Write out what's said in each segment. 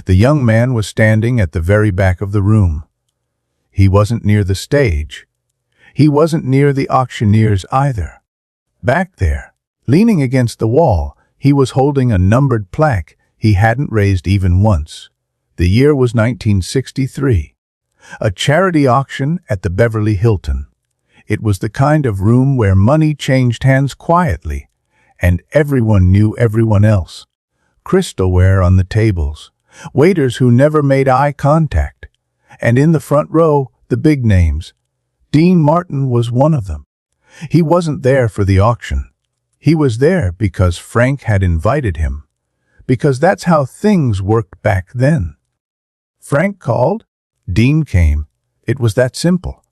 The young man was standing at the very back of the room. He wasn't near the stage. He wasn't near the auctioneers either. Back there, leaning against the wall, he was holding a numbered plaque he hadn't raised even once. The year was 1963. A charity auction at the Beverly Hilton. It was the kind of room where money changed hands quietly, and everyone knew everyone else. Crystalware on the tables, waiters who never made eye contact, and in the front row, the big names. Dean Martin was one of them. He wasn't there for the auction. He was there because Frank had invited him, because that's how things worked back then. Frank called, Dean came. It was that simple.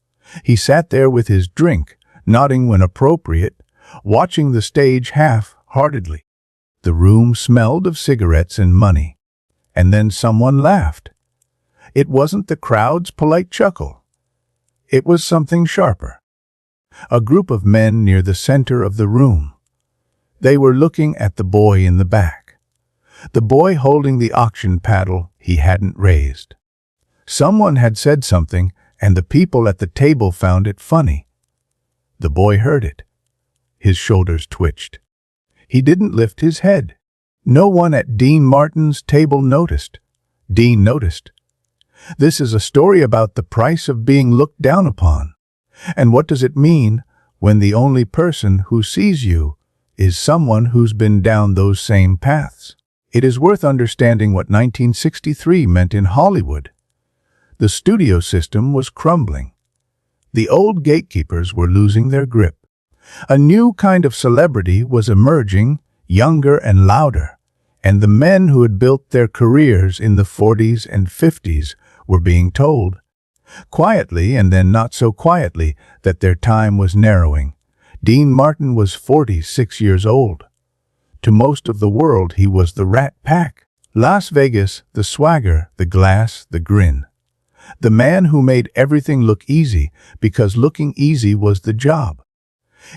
He sat there with his drink, nodding when appropriate, watching the stage half-heartedly. The room smelled of cigarettes and money. And then someone laughed. It wasn't the crowd's polite chuckle. It was something sharper. A group of men near the center of the room. They were looking at the boy in the back. The boy holding the auction paddle he hadn't raised. Someone had said something, and the people at the table found it funny. The boy heard it. His shoulders twitched. He didn't lift his head. No one at Dean Martin's table noticed. Dean noticed. This is a story about the price of being looked down upon. And what does it mean when the only person who sees you is someone who's been down those same paths? It is worth understanding what 1963 meant in Hollywood. The studio system was crumbling. The old gatekeepers were losing their grip. A new kind of celebrity was emerging, younger and louder, and the men who had built their careers in the 40s and 50s were being told, quietly and then not so quietly, that their time was narrowing. Dean Martin was 46 years old. To most of the world, he was the Rat Pack. Las Vegas, the swagger, the glass, the grin. The man who made everything look easy because looking easy was the job.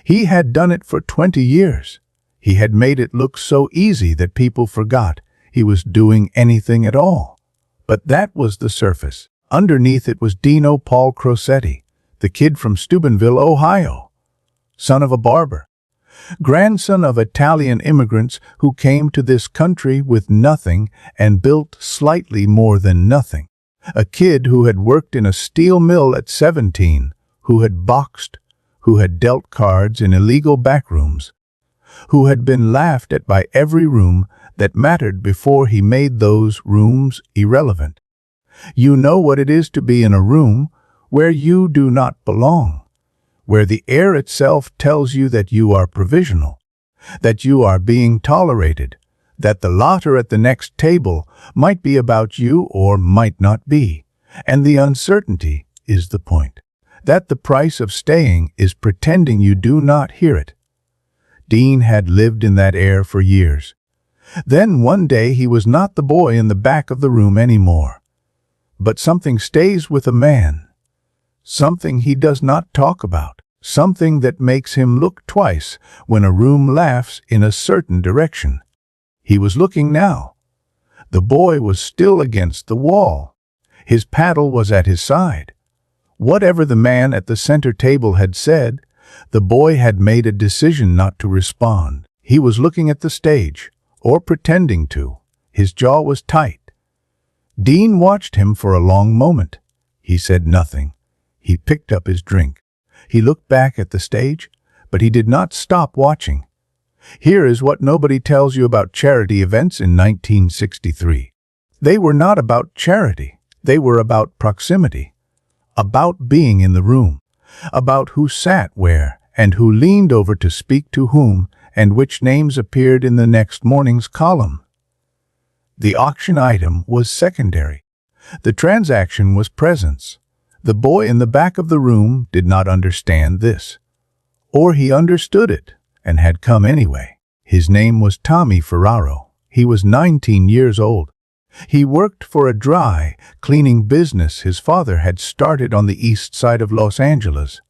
He had done it for 20 years. He had made it look so easy that people forgot he was doing anything at all. But that was the surface. Underneath it was Dino Paul Crosetti, the kid from Steubenville, Ohio, son of a barber, grandson of Italian immigrants who came to this country with nothing and built slightly more than nothing. A kid who had worked in a steel mill at 17, who had boxed, who had dealt cards in illegal backrooms, who had been laughed at by every room that mattered before he made those rooms irrelevant. You know what it is to be in a room where you do not belong, where the air itself tells you that you are provisional, that you are being tolerated, that the laughter at the next table might be about you or might not be, and the uncertainty is the point, that the price of staying is pretending you do not hear it. Dean had lived in that air for years. Then one day he was not the boy in the back of the room anymore. But something stays with a man, something he does not talk about, something that makes him look twice when a room laughs in a certain direction. He was looking now. The boy was still against the wall. His paddle was at his side. Whatever the man at the center table had said, the boy had made a decision not to respond. He was looking at the stage, or pretending to. His jaw was tight. Dean watched him for a long moment. He said nothing. He picked up his drink. He looked back at the stage, but he did not stop watching. Here is what nobody tells you about charity events in 1963. They were not about charity. They were about proximity, about being in the room, about who sat where and who leaned over to speak to whom and which names appeared in the next morning's column. The auction item was secondary. The transaction was presence. The boy in the back of the room did not understand this. Or he understood it and had come anyway. His name was Tommy Ferraro. He was 19 years old. He worked for a dry cleaning business his father had started on the east side of Los Angeles.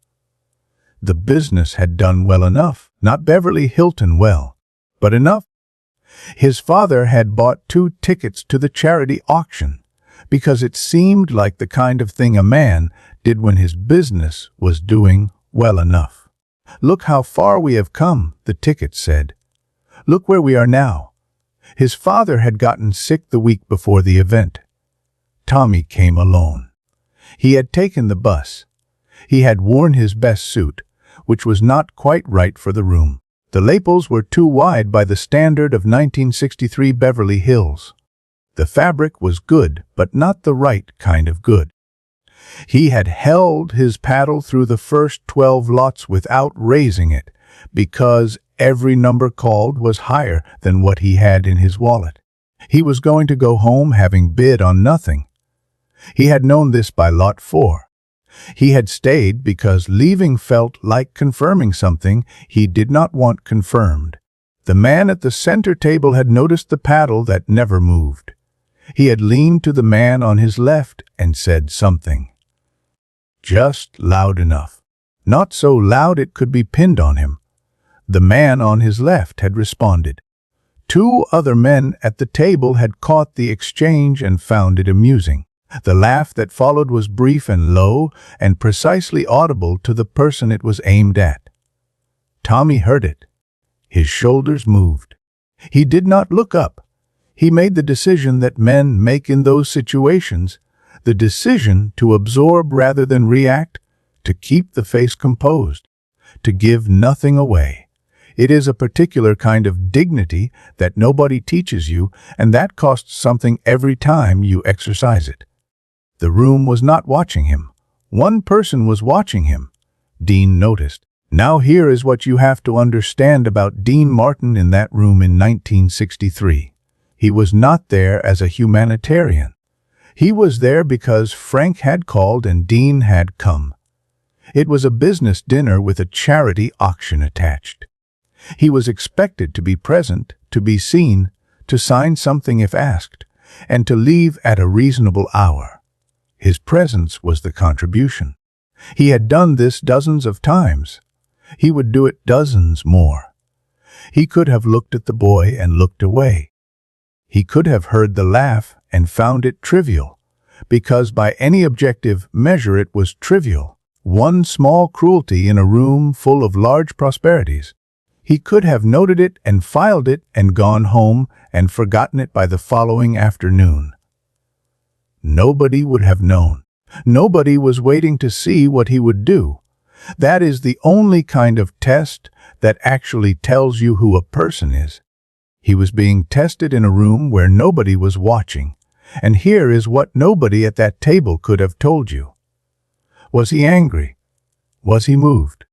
The business had done well enough, not Beverly Hilton well, but enough. His father had bought 2 tickets to the charity auction because it seemed like the kind of thing a man did when his business was doing well enough. "Look how far we have come," the ticket said. "Look where we are now." His father had gotten sick the week before the event. Tommy came alone. He had taken the bus. He had worn his best suit, which was not quite right for the room. The lapels were too wide by the standard of 1963 Beverly Hills. The fabric was good, but not the right kind of good. He had held his paddle through the first 12 lots without raising it, because every number called was higher than what he had in his wallet. He was going to go home having bid on nothing. He had known this by lot 4. He had stayed because leaving felt like confirming something he did not want confirmed. The man at the center table had noticed the paddle that never moved. He had leaned to the man on his left and said something. Just loud enough. Not so loud it could be pinned on him. The man on his left had responded. 2 other men at the table had caught the exchange and found it amusing. The laugh that followed was brief and low and precisely audible to the person it was aimed at. Tommy heard it. His shoulders moved. He did not look up. He made the decision that men make in those situations, the decision to absorb rather than react, to keep the face composed, to give nothing away. It is a particular kind of dignity that nobody teaches you, and that costs something every time you exercise it. The room was not watching him. One person was watching him. Dean noticed. Now here is what you have to understand about Dean Martin in that room in 1963. He was not there as a humanitarian. He was there because Frank had called and Dean had come. It was a business dinner with a charity auction attached. He was expected to be present, to be seen, to sign something if asked, and to leave at a reasonable hour. His presence was the contribution. He had done this dozens of times. He would do it dozens more. He could have looked at the boy and looked away. He could have heard the laugh and found it trivial, because by any objective measure it was trivial. One small cruelty in a room full of large prosperities. He could have noted it and filed it and gone home and forgotten it by the following afternoon. Nobody would have known. Nobody was waiting to see what he would do. That is the only kind of test that actually tells you who a person is. He was being tested in a room where nobody was watching, and here is what nobody at that table could have told you. Was he angry? Was he moved?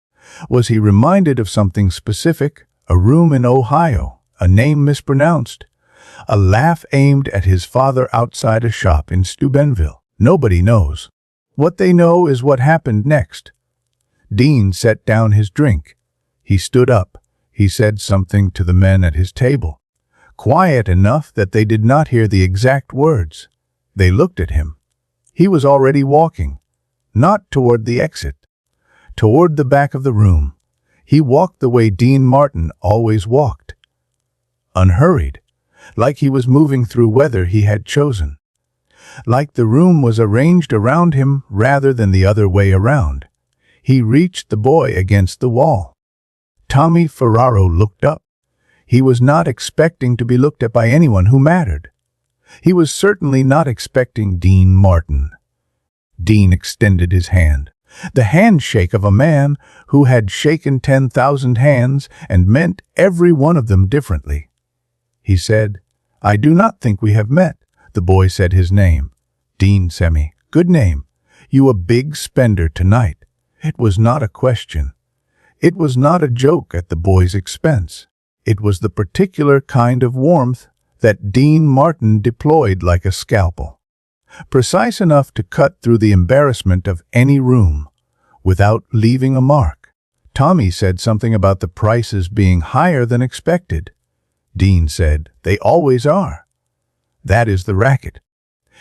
Was he reminded of something specific? A room in Ohio, a name mispronounced, a laugh aimed at his father outside a shop in Steubenville. Nobody knows. What they know is what happened next. Dean set down his drink. He stood up. He said something to the men at his table. Quiet enough that they did not hear the exact words. They looked at him. He was already walking, not toward the exit, toward the back of the room. He walked the way Dean Martin always walked. Unhurried, like he was moving through weather he had chosen. Like the room was arranged around him rather than the other way around. He reached the boy against the wall. Tommy Ferraro looked up. He was not expecting to be looked at by anyone who mattered. He was certainly not expecting Dean Martin. Dean extended his hand. The handshake of a man who had shaken 10,000 hands and meant every one of them differently. He said, "I do not think we have met." The boy said his name. Dean Semi. "Good name. You a big spender tonight." It was not a question. It was not a joke at the boy's expense. It was the particular kind of warmth that Dean Martin deployed like a scalpel. Precise enough to cut through the embarrassment of any room, without leaving a mark. Tommy said something about the prices being higher than expected. Dean said, "They always are. That is the racket."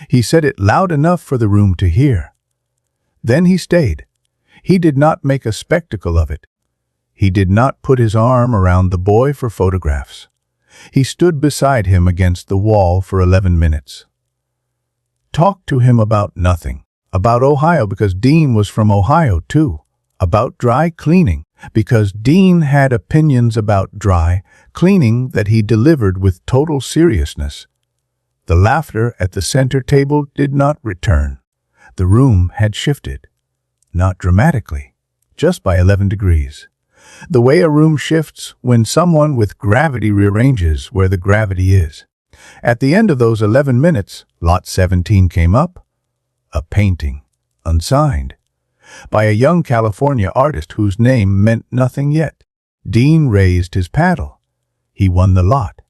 He said it loud enough for the room to hear. Then he stayed. He did not make a spectacle of it. He did not put his arm around the boy for photographs. He stood beside him against the wall for 11 minutes. Talked to him about nothing. About Ohio, because Dean was from Ohio too. About dry cleaning, because Dean had opinions about dry cleaning that he delivered with total seriousness. The laughter at the center table did not return. The room had shifted. Not dramatically, just by 11 degrees. The way a room shifts when someone with gravity rearranges where the gravity is. At the end of those 11 minutes, Lot 17 came up. A painting, unsigned, by a young California artist whose name meant nothing yet. Dean raised his paddle. He won the lot.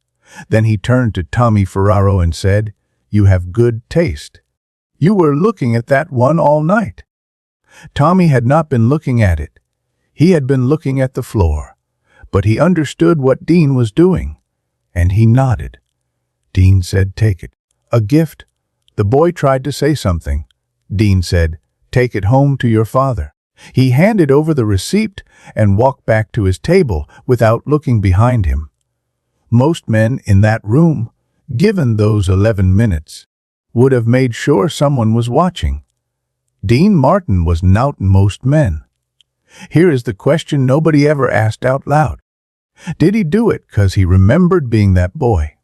Then he turned to Tommy Ferraro and said, "You have good taste. You were looking at that one all night." Tommy had not been looking at it. He had been looking at the floor. But he understood what Dean was doing, and he nodded. Dean said, "Take it." A gift. The boy tried to say something. Dean said, "Take it home to your father." He handed over the receipt and walked back to his table without looking behind him. Most men in that room, given those 11 minutes, would have made sure someone was watching. Dean Martin was not most men. Here is the question nobody ever asked out loud. Did he do it because he remembered being that boy?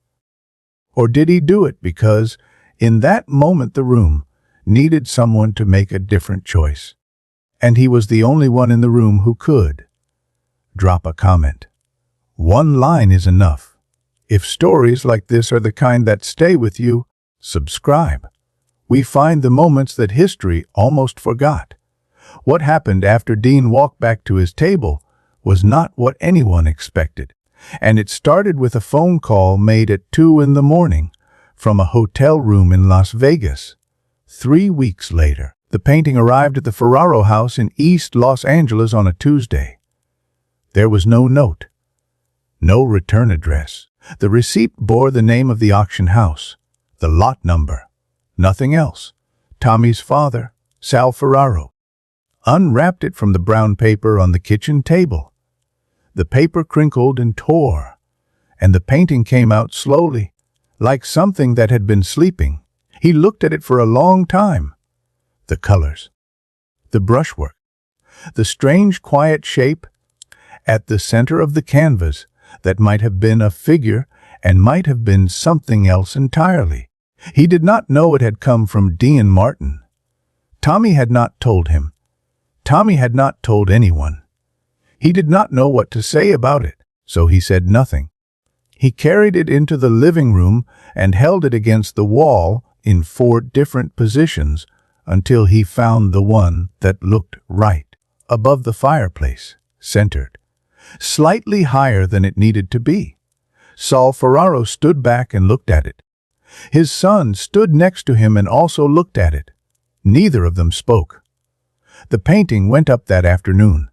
Or did he do it because, in that moment, the room needed someone to make a different choice? And he was the only one in the room who could. Drop a comment. One line is enough. If stories like this are the kind that stay with you, subscribe. We find the moments that history almost forgot. What happened after Dean walked back to his table was not what anyone expected. And it started with a phone call made at 2 in the morning from a hotel room in Las Vegas. 3 weeks later, the painting arrived at the Ferraro house in East Los Angeles on a Tuesday. There was no note, no return address. The receipt bore the name of the auction house, the lot number, nothing else. Tommy's father, Sal Ferraro, unwrapped it from the brown paper on the kitchen table. The paper crinkled and tore, and the painting came out slowly, like something that had been sleeping. He looked at it for a long time. The colors, the brushwork, the strange quiet shape at the center of the canvas that might have been a figure and might have been something else entirely. He did not know it had come from Dean Martin. Tommy had not told him. Tommy had not told anyone. He did not know what to say about it, so he said nothing. He carried it into the living room and held it against the wall in 4 different positions until he found the one that looked right, above the fireplace, centered, slightly higher than it needed to be. Sal Ferraro stood back and looked at it. His son stood next to him and also looked at it. Neither of them spoke. The painting went up that afternoon.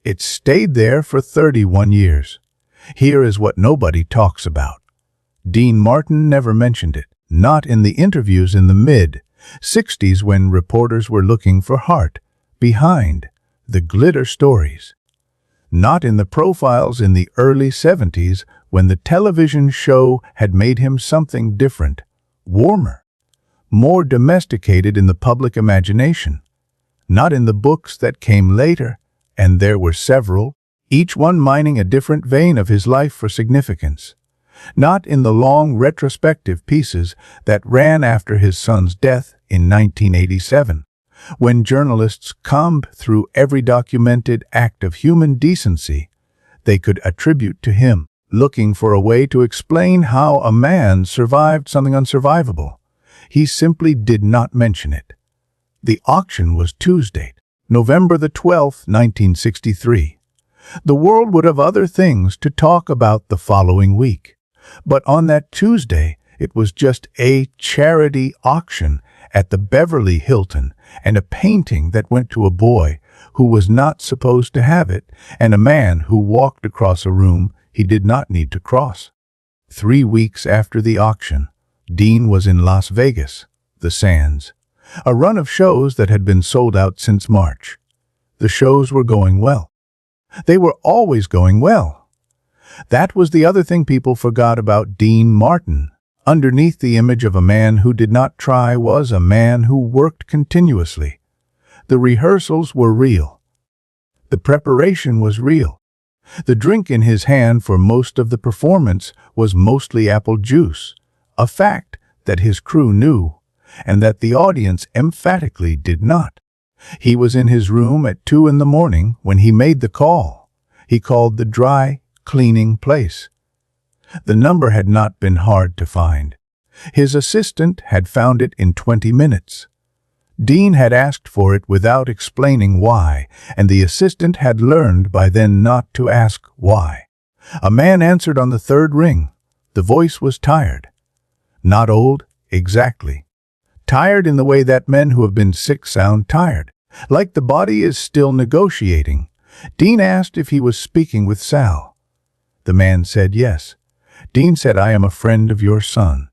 It stayed there for 31 years. Here is what nobody talks about. Dean Martin never mentioned it, not in the interviews in the mid-60s when reporters were looking for heart behind the glitter stories. Not in the profiles in the early 70s when the television show had made him something different, warmer, more domesticated in the public imagination. Not in the books that came later, and there were several, each one mining a different vein of his life for significance. Not in the long retrospective pieces that ran after his son's death in 1987, when journalists combed through every documented act of human decency they could attribute to him, looking for a way to explain how a man survived something unsurvivable. He simply did not mention it. The auction was Tuesday, November the 12th, 1963. The world would have other things to talk about the following week. But on that Tuesday, it was just a charity auction at the Beverly Hilton, and a painting that went to a boy who was not supposed to have it, and a man who walked across a room he did not need to cross. 3 weeks after the auction, Dean was in Las Vegas, the Sands, a run of shows that had been sold out since March. The shows were going well. They were always going well. That was the other thing people forgot about Dean Martin. Underneath the image of a man who did not try was a man who worked continuously. The rehearsals were real. The preparation was real. The drink in his hand for most of the performance was mostly apple juice, a fact that his crew knew, and that the audience emphatically did not. He was in his room at 2 in the morning when he made the call. He called the dry cleaning place. The number had not been hard to find. His assistant had found it in 20 minutes. Dean had asked for it without explaining why, and the assistant had learned by then not to ask why. A man answered on the third ring. The voice was tired. Not old, exactly. Tired in the way that men who have been sick sound tired, like the body is still negotiating. Dean asked if he was speaking with Sal. The man said yes. Dean said, "I am a friend of your son.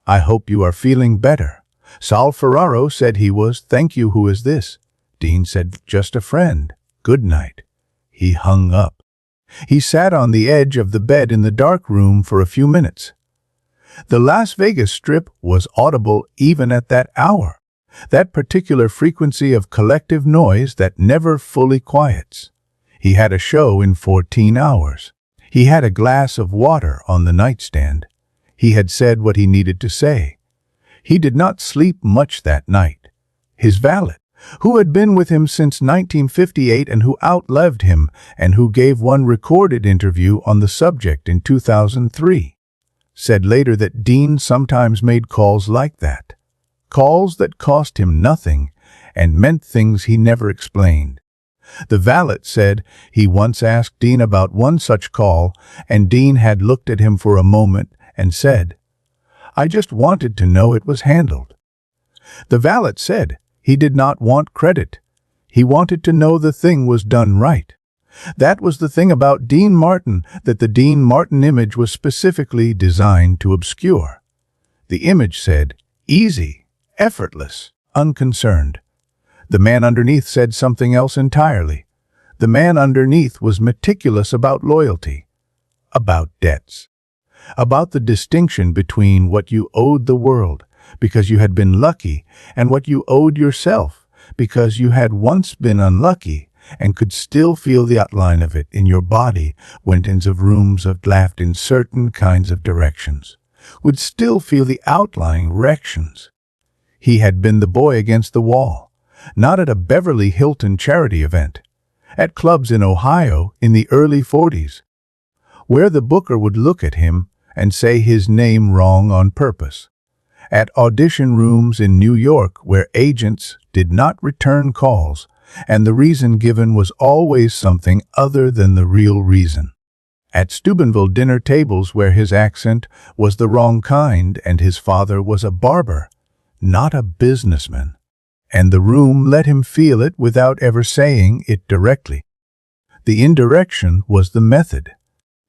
I hope you are feeling better." Sal Ferraro said he was. "Thank you, who is this?" Dean said, "Just a friend. Good night." He hung up. He sat on the edge of the bed in the dark room for a few minutes. The Las Vegas Strip was audible even at that hour, that particular frequency of collective noise that never fully quiets. He had a show in 14 hours. He had a glass of water on the nightstand. He had said what he needed to say. He did not sleep much that night. His valet, who had been with him since 1958 and who outlived him and who gave one recorded interview on the subject in 2003, said later that Dean sometimes made calls like that. Calls that cost him nothing and meant things he never explained. The valet said he once asked Dean about one such call, and Dean had looked at him for a moment and said, "I just wanted to know it was handled." The valet said he did not want credit. He wanted to know the thing was done right. That was the thing about Dean Martin that the Dean Martin image was specifically designed to obscure. The image said, easy, effortless, unconcerned. The man underneath said something else entirely. The man underneath was meticulous about loyalty, about debts, about the distinction between what you owed the world because you had been lucky and what you owed yourself because you had once been unlucky and could still feel the outline of it in your body when tens of rooms of laughed in certain kinds of directions, would still feel the outlying directions. He had been the boy against the wall, not at a Beverly Hilton charity event, at clubs in Ohio in the early 40s, where the booker would look at him and say his name wrong on purpose, at audition rooms in New York where agents did not return calls, and the reason given was always something other than the real reason. At Steubenville dinner tables where his accent was the wrong kind and his father was a barber, not a businessman, and the room let him feel it without ever saying it directly. The indirection was the method.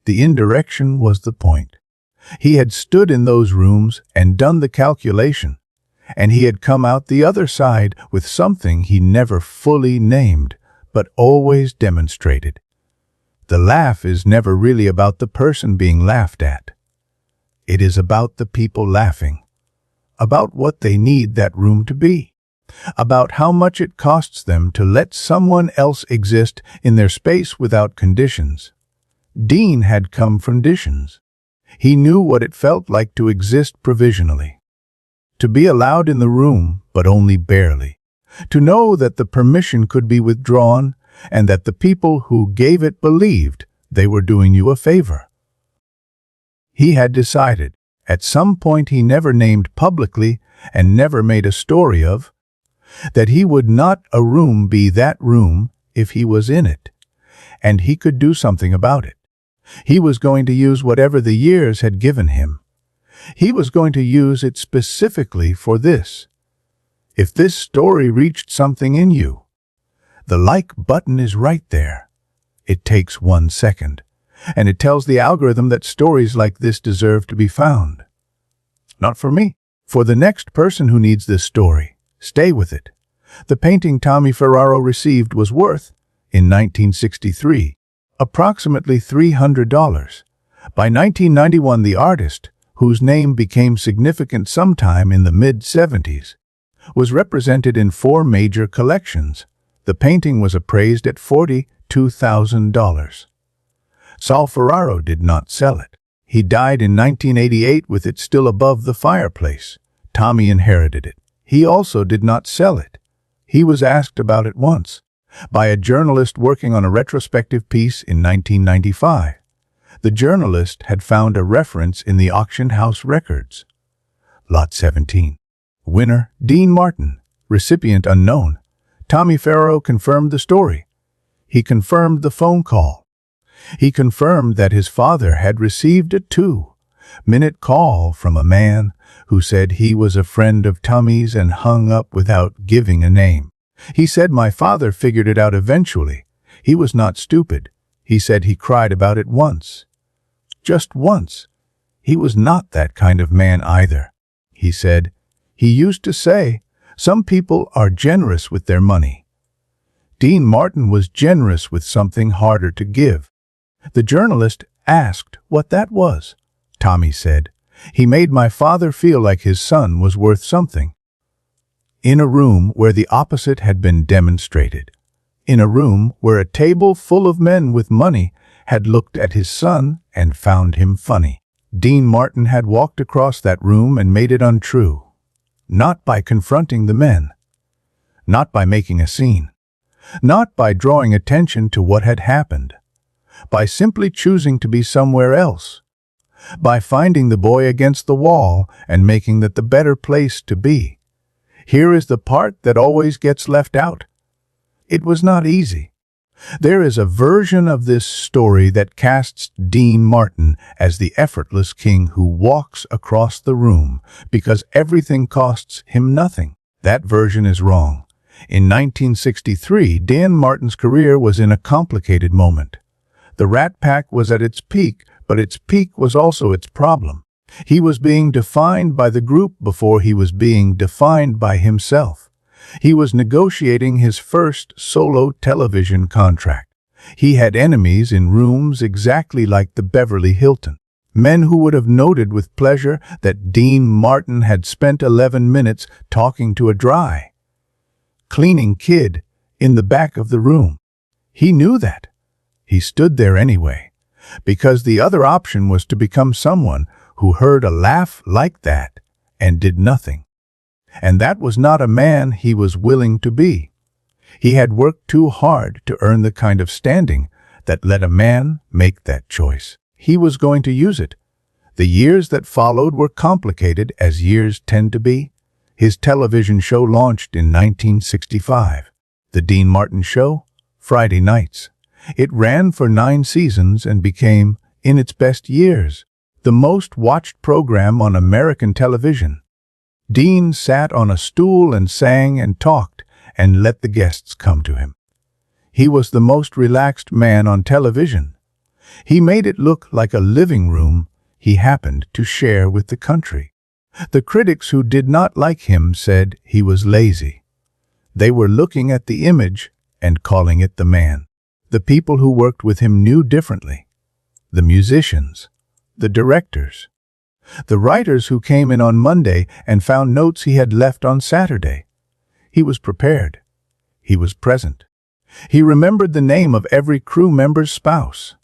The indirection was the point. He had stood in those rooms and done the calculation, and he had come out the other side with something he never fully named, but always demonstrated. The laugh is never really about the person being laughed at. It is about the people laughing, about what they need that room to be, about how much it costs them to let someone else exist in their space without conditions. Dean had come from conditions. He knew what it felt like to exist provisionally, to be allowed in the room, but only barely, to know that the permission could be withdrawn and that the people who gave it believed they were doing you a favor. He had decided, at some point he never named publicly and never made a story of, that he would not a room be that room if he was in it, and he could do something about it. He was going to use whatever the years had given him. He was going to use it specifically for this. If this story reached something in you, the like button is right there. It takes 1 second, and it tells the algorithm that stories like this deserve to be found. Not for me. For the next person who needs this story, stay with it. The painting Tommy Ferraro received was worth, in 1963, approximately $300. By 1991, the artist, whose name became significant sometime in the mid-70s, was represented in 4 major collections. The painting was appraised at $42,000. Saul Ferraro did not sell it. He died in 1988 with it still above the fireplace. Tommy inherited it. He also did not sell it. He was asked about it once by a journalist working on a retrospective piece in 1995. The journalist had found a reference in the auction house records. Lot 17. Winner, Dean Martin. Recipient unknown. Tommy Ferraro confirmed the story. He confirmed the phone call. He confirmed that his father had received a 2-minute call from a man who said he was a friend of Tommy's and hung up without giving a name. He said, "My father figured it out eventually. He was not stupid." He said he cried about it once. Just once. He was not that kind of man either. He said, he used to say, "Some people are generous with their money." Dean Martin was generous with something harder to give. The journalist asked what that was. Tommy said, "He made my father feel like his son was worth something." In a room where the opposite had been demonstrated. In a room where a table full of men with money had looked at his son and found him funny. Dean Martin had walked across that room and made it untrue. Not by confronting the men. Not by making a scene. Not by drawing attention to what had happened. By simply choosing to be somewhere else. By finding the boy against the wall and making that the better place to be. Here is the part that always gets left out. It was not easy. There is a version of this story that casts Dean Martin as the effortless king who walks across the room because everything costs him nothing. That version is wrong. In 1963, Dean Martin's career was in a complicated moment. The Rat Pack was at its peak, but its peak was also its problem. He was being defined by the group before he was being defined by himself. He was negotiating his first solo television contract. He had enemies in rooms exactly like the Beverly Hilton. Men who would have noted with pleasure that Dean Martin had spent 11 minutes talking to a dry cleaning kid in the back of the room. He knew that. He stood there anyway, because the other option was to become someone who heard a laugh like that and did nothing. And that was not a man he was willing to be. He had worked too hard to earn the kind of standing that let a man make that choice. He was going to use it. The years that followed were complicated, as years tend to be. His television show launched in 1965. The Dean Martin Show, Friday nights. It ran for 9 seasons and became, in its best years, the most watched program on American television. Dean sat on a stool and sang and talked and let the guests come to him. He was the most relaxed man on television. He made it look like a living room he happened to share with the country. The critics who did not like him said he was lazy. They were looking at the image and calling it the man. The people who worked with him knew differently. The musicians, the directors, the writers who came in on Monday and found notes he had left on Saturday. He was prepared. He was present. He remembered the name of every crew member's spouse.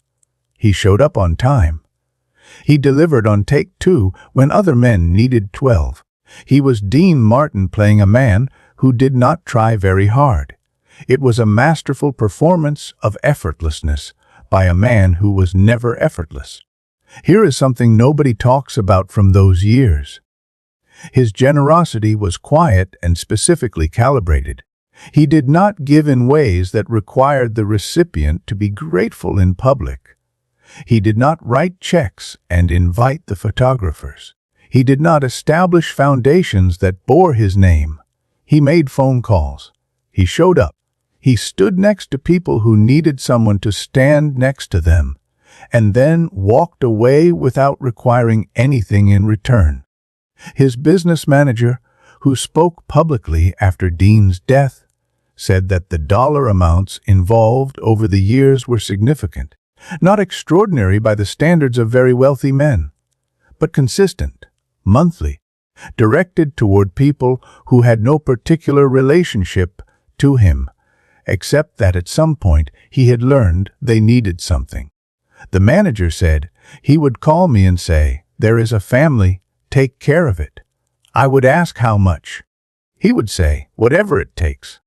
He showed up on time. He delivered on take 2 when other men needed 12. He was Dean Martin playing a man who did not try very hard. It was a masterful performance of effortlessness by a man who was never effortless. Here is something nobody talks about from those years. His generosity was quiet and specifically calibrated. He did not give in ways that required the recipient to be grateful in public. He did not write checks and invite the photographers. He did not establish foundations that bore his name. He made phone calls. He showed up. He stood next to people who needed someone to stand next to them, and then walked away without requiring anything in return. His business manager, who spoke publicly after Dean's death, said that the dollar amounts involved over the years were significant. Not extraordinary by the standards of very wealthy men, but consistent, monthly, directed toward people who had no particular relationship to him, except that at some point he had learned they needed something. The manager said he would call me and say, "There is a family, take care of it." I would ask how much. He would say, "Whatever it takes."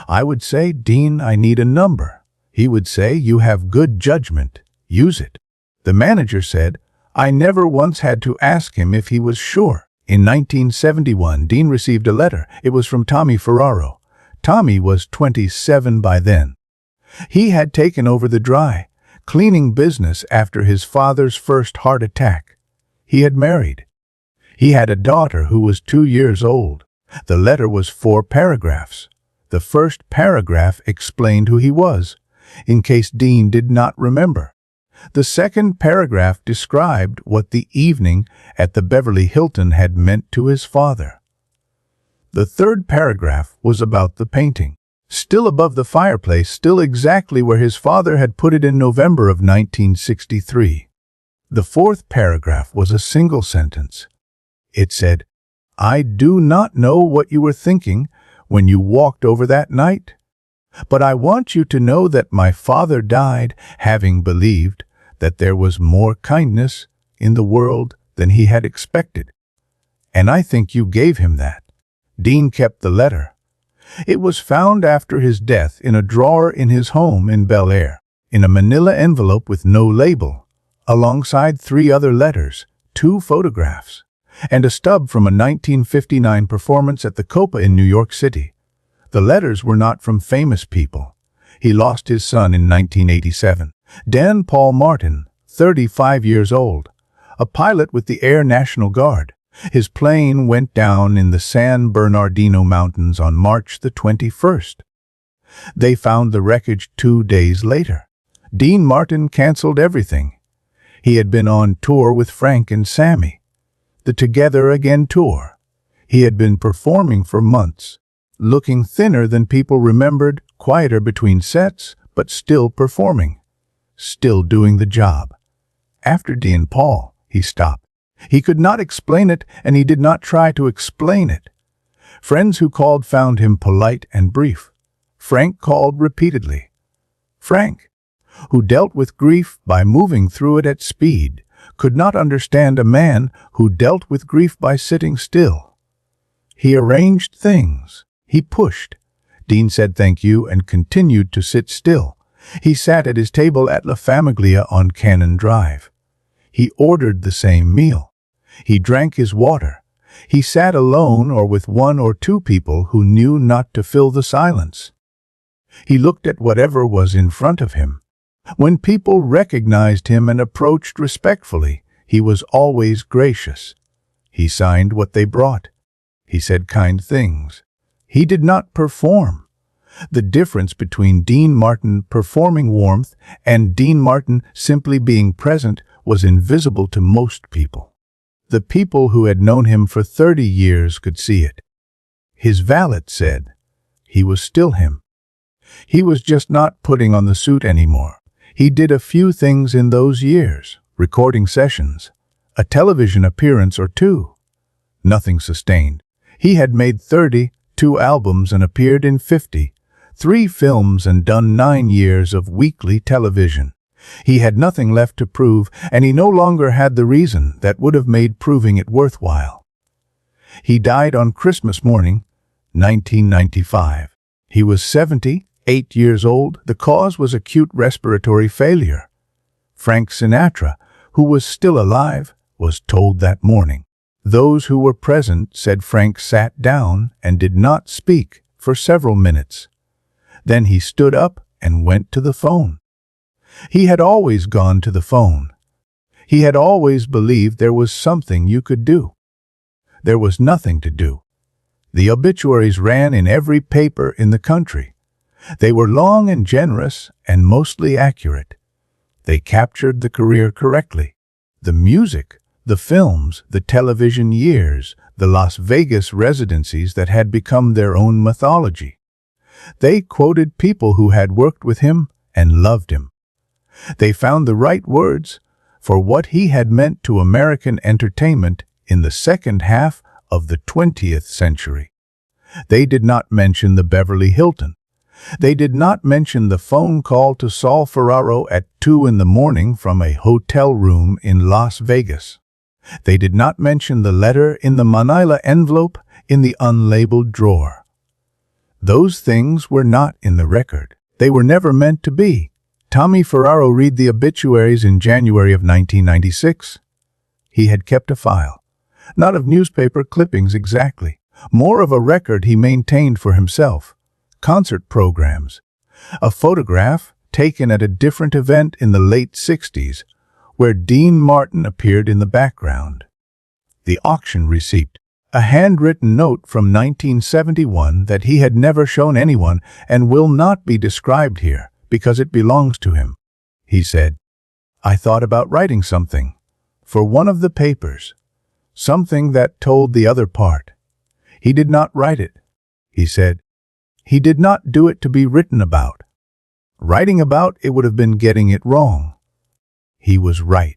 I would say, "Dean, I need a number." He would say, "You have good judgment, use it." The manager said, I never once had to ask him if he was sure. In 1971, Dean received a letter. It was from Tommy Ferraro. Tommy was 27 by then. He had taken over the dry cleaning business after his father's first heart attack. He had married. He had a daughter who was 2 years old. The letter was 4 paragraphs. The first paragraph explained who he was, in case Dean did not remember. The second paragraph described what the evening at the Beverly Hilton had meant to his father. The third paragraph was about the painting, still above the fireplace, still exactly where his father had put it in November of 1963. The fourth paragraph was a single sentence. It said, "I do not know what you were thinking when you walked over that night, but I want you to know that my father died having believed that there was more kindness in the world than he had expected. And I think you gave him that." Dean kept the letter. It was found after his death in a drawer in his home in Bel Air, in a manila envelope with no label, alongside 3 other letters, 2 photographs, and a stub from a 1959 performance at the Copa in New York City. The letters were not from famous people. He lost his son in 1987. Dan Paul Martin, 35 years old, a pilot with the Air National Guard. His plane went down in the San Bernardino Mountains on March the 21st. They found the wreckage 2 days later. Dean Martin canceled everything. He had been on tour with Frank and Sammy, the Together Again tour. He had been performing for months, looking thinner than people remembered, quieter between sets, but still performing, still doing the job. After Dean Paul, he stopped. He could not explain it, and he did not try to explain it. Friends who called found him polite and brief. Frank called repeatedly. Frank, who dealt with grief by moving through it at speed, could not understand a man who dealt with grief by sitting still. He arranged things. He pushed. Dean said thank you and continued to sit still. He sat at his table at La Famiglia on Cannon Drive. He ordered the same meal. He drank his water. He sat alone or with 1 or 2 people who knew not to fill the silence. He looked at whatever was in front of him. When people recognized him and approached respectfully, he was always gracious. He signed what they brought. He said kind things. He did not perform. The difference between Dean Martin performing warmth and Dean Martin simply being present was invisible to most people. The people who had known him for 30 years could see it. His valet said he was still him. He was just not putting on the suit anymore. He did a few things in those years, recording sessions, a television appearance or 2. Nothing sustained. He had made 32 albums and appeared in 53 films and done 9 years of weekly television. He had nothing left to prove, and he no longer had the reason that would have made proving it worthwhile. He died on Christmas morning, 1995. He was 78 years old. The cause was acute respiratory failure. Frank Sinatra, who was still alive, was told that morning. Those who were present said Frank sat down and did not speak for several minutes. Then he stood up and went to the phone. He had always gone to the phone. He had always believed there was something you could do. There was nothing to do. The obituaries ran in every paper in the country. They were long and generous and mostly accurate. They captured the career correctly. The music, the films, the television years, the Las Vegas residencies that had become their own mythology. They quoted people who had worked with him and loved him. They found the right words for what he had meant to American entertainment in the second half of the 20th century. They did not mention the Beverly Hilton. They did not mention the phone call to Saul Ferraro at 2 in the morning from a hotel room in Las Vegas. They did not mention the letter in the manila envelope in the unlabeled drawer. Those things were not in the record. They were never meant to be. Tommy Ferraro read the obituaries in January of 1996. He had kept a file, not of newspaper clippings exactly, more of a record he maintained for himself. Concert programs, a photograph taken at a different event in the late 60s, where Dean Martin appeared in the background. The auction receipt, a handwritten note from 1971 that he had never shown anyone and will not be described here because it belongs to him. He said, "I thought about writing something for one of the papers, something that told the other part." He did not write it, he said. He did not do it to be written about. Writing about it would have been getting it wrong. He was right.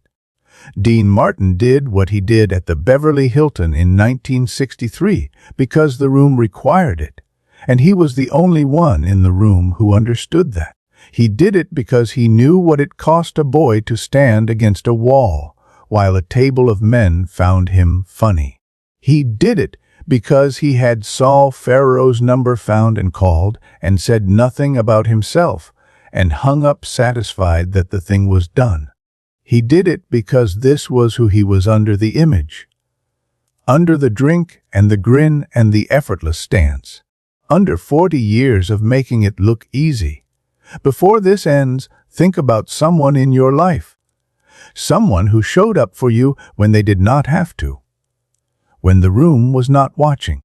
Dean Martin did what he did at the Beverly Hilton in 1963 because the room required it, and he was the only one in the room who understood that. He did it because he knew what it cost a boy to stand against a wall while a table of men found him funny. He did it because he had Saul Ferraro's number found and called and said nothing about himself and hung up satisfied that the thing was done. He did it because this was who he was under the image, under the drink and the grin and the effortless stance, under 40 years of making it look easy. Before this ends, think about someone in your life, someone who showed up for you when they did not have to, when the room was not watching,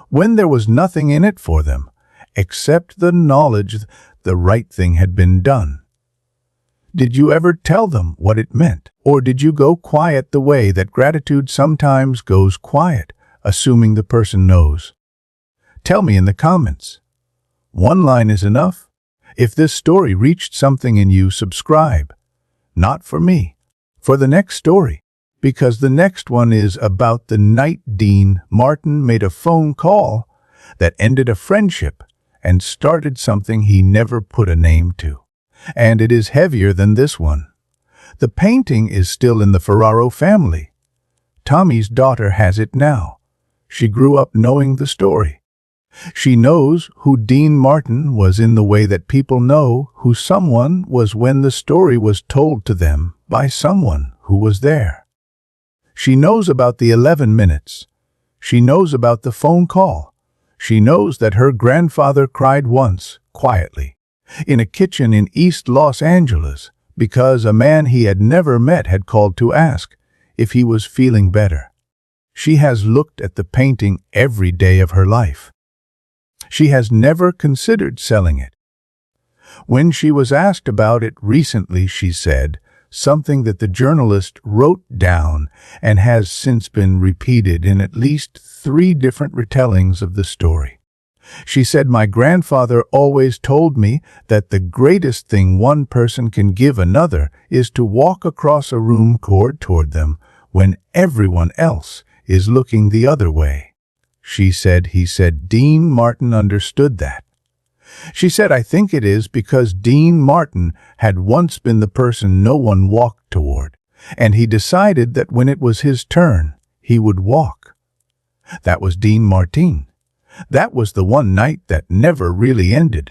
when there was nothing in it for them, except the knowledge the right thing had been done. Did you ever tell them what it meant, or did you go quiet the way that gratitude sometimes goes quiet, assuming the person knows? Tell me in the comments. One line is enough. If this story reached something in you, subscribe. Not for me, for the next story. Because the next one is about the night Dean Martin made a phone call that ended a friendship and started something he never put a name to. And it is heavier than this one. The painting is still in the Ferraro family. Tommy's daughter has it now. She grew up knowing the story. She knows who Dean Martin was in the way that people know who someone was when the story was told to them by someone who was there. She knows about the 11 minutes. She knows about the phone call. She knows that her grandfather cried once, quietly, in a kitchen in East Los Angeles, because a man he had never met had called to ask if he was feeling better. She has looked at the painting every day of her life. She has never considered selling it. When she was asked about it recently, she said something that the journalist wrote down and has since been repeated in at least 3 different retellings of the story. She said, "My grandfather always told me that the greatest thing one person can give another is to walk across a room toward them when everyone else is looking the other way." She said, he said, Dean Martin understood that. She said, "I think it is because Dean Martin had once been the person no one walked toward, and he decided that when it was his turn, he would walk." That was Dean Martin. That was the one night that never really ended.